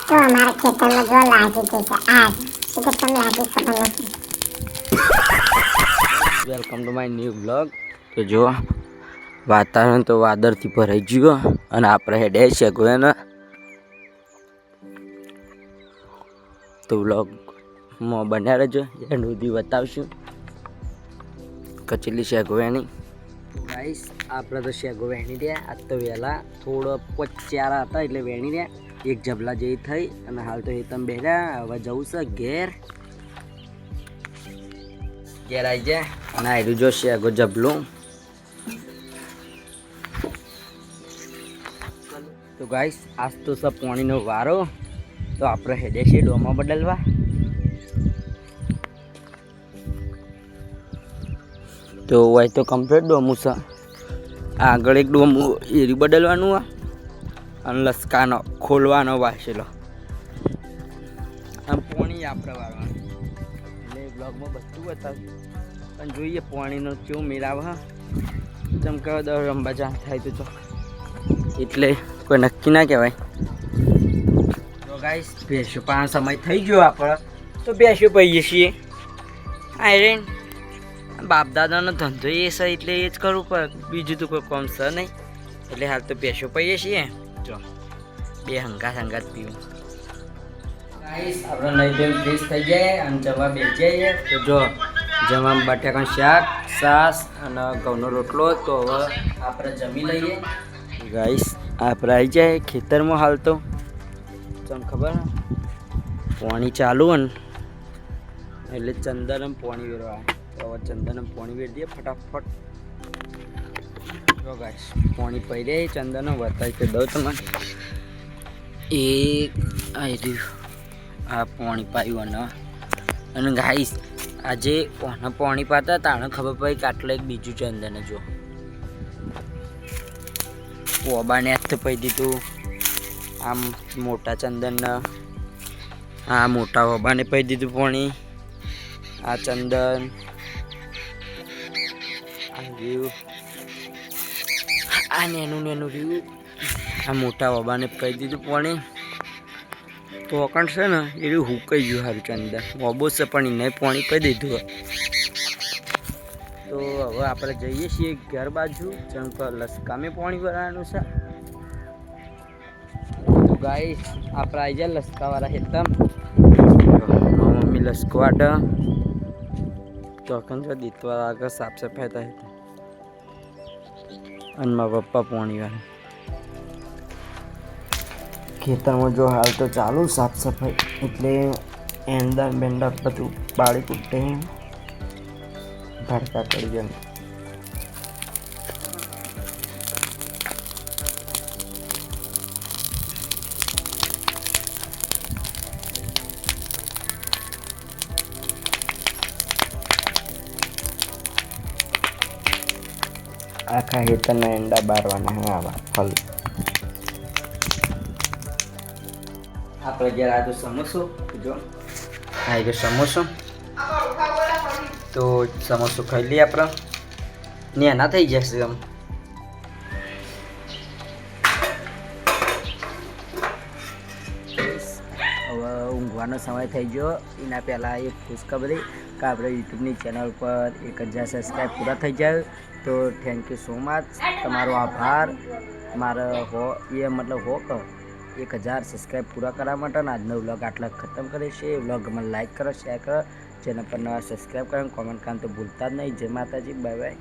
તો અમારા ખેતરમાં જો લાગી ગઈ છે આગ. એ તો તમને લાગી ખબર નથી. Welcome to my new blog. તો જો વાતાવરણ તો વાદળથી ભરાઈ ગયું અને આપણે હેડે છે ને તો બ્લોગમાં બન્યા રહેજો. એન્ડ સુધી બતાવશું કચેલી શેગો વેણી. ગાઈસ આપણે તો શેગો વેણી રહ્યા. આજ તો વહેલા થોડો 4 હતા એટલે વેણી રહ્યા. એક જબલા જેવી થઈ અને હાલ તો એ તમે બેઠા. હવે જવું છે ઘેર આવી જાય અને આવ્યું જો શેગો જબલું. તો ગાઈસ આજ તો છે પાણીનો વારો. તો આપણે હેડે છે ડોમાં બદલવા. તો હોય તો કમ્પ્લીટ ડોમું છે. આગળ એક ડોમું એરી બદલવાનું અને લસકાનો ખોલવાનો વાસેલો આમ પાણી આપણે વાળવાનું. એટલે બ્લોગમાં બધું બતાવ્યું પણ જોઈએ પાણીનો કેવું મેળાવ. ચમકાવ દર રંબા જા થાય તો એટલે કોઈ નક્કી ના કહેવાય. તો ગાઈસ ભેંસો પણ સમય થઈ ગયો આપણે તો ભેંસો પહીએ છીએ. આયરેન બાપ દાદાનો ધંધો એ છે એટલે એ જ કરવું પડે. બીજું તો કોઈ કામ છે નહીં. એટલે હાલ તો ભેંસો પહીએ છીએ. જો બે હંગાત પીવું. ગાઈસ આપણે નહીં બેન ફ્રેશ થઈ જાય અને જવા બેસી જઈએ. તો જો જવામાં બટાકાનું શાક, છાશ અને ઘઉંનો રોટલો. તો હવે આપણે જમી લઈએ. ગાઈસ આપણે આવી જાય ખેતરમાં. હાલ તો તમને ખબર પાણી ચાલુ ને એટલે ચંદન પાણી વેરવા. તો હવે ચંદન પાણી વેરી દઈએ ફટાફટ. જો ગાઈસ પાણી પડી રહે ચંદન બતાવી કે દઉં તમને. એક આ પાણી પાયું અને ગાઈસ આજે પાણી પાતા તાણે ખબર પડી કે આટલું એક બીજું ચંદન જો ઓબાને હાથ પડી દીધું. આમ મોટા ચંદન આ મોટા ઓબાને પડી દીધું પાણી. આ ચંદન આ નેનું રહ્યું. આ મોટા ઓબાને પડી દીધું પાણી. તો અકણ છે ને એવું હુકાઈ ગયું સારું ચંદન. ઓબો છે પણ એને પાણી પી દીધું. તો હવે આપણે જઈએ છીએ ઘર બાજુ. જેમ કે લસકામે પાણી ભરવાનું છે. તો ગાઈસ આપણે આવી જાય લસકાવાળા હેતમ. મમ્મી લસકો વાટ તો અકણ જો દીતવા આગળ સાફ સફાઈ થાય અને મારા પપ્પા પાણી વાળા ખેતરમાં. જો હાલ તો ચાલુ સાફ સફાઈ એટલે એંડા બેંડા બધું બાળી કૂટે ભડકા કરી જાય. આખા ખેતરના એંડા બારવાના. આવા ફલ આપણે જ્યારે આ તો સમોસો જો આ ગયો સમોસો. તો સમોસો ખાઈ લઈએ આપણે. નેના થઈ જશે આમ. હવે ઊંઘવાનો સમય થઈ ગયો. એના પહેલાં એક ખુશખબરી કે આપણે યુટ્યુબની ચેનલ પર 1000 સબસ્ક્રાઈબ પૂરા થઈ જાય. તો થેન્ક યુ સો મચ. તમારો આભાર. મારે મતલબ 1000 સબસ્ક્રાઈબ પૂરા કરવા માટે. આજનો વ્લોગ આટલા ખતમ કરે છે. વ્લોગ મને લાઈક કરો, શેર કરો. ચેનલ પર નવા સબસ્ક્રાઈબ કરો, કોમેન્ટ કરવાનું તો ભૂલતા જ નહીં. જય માતાજી, બાય બાય.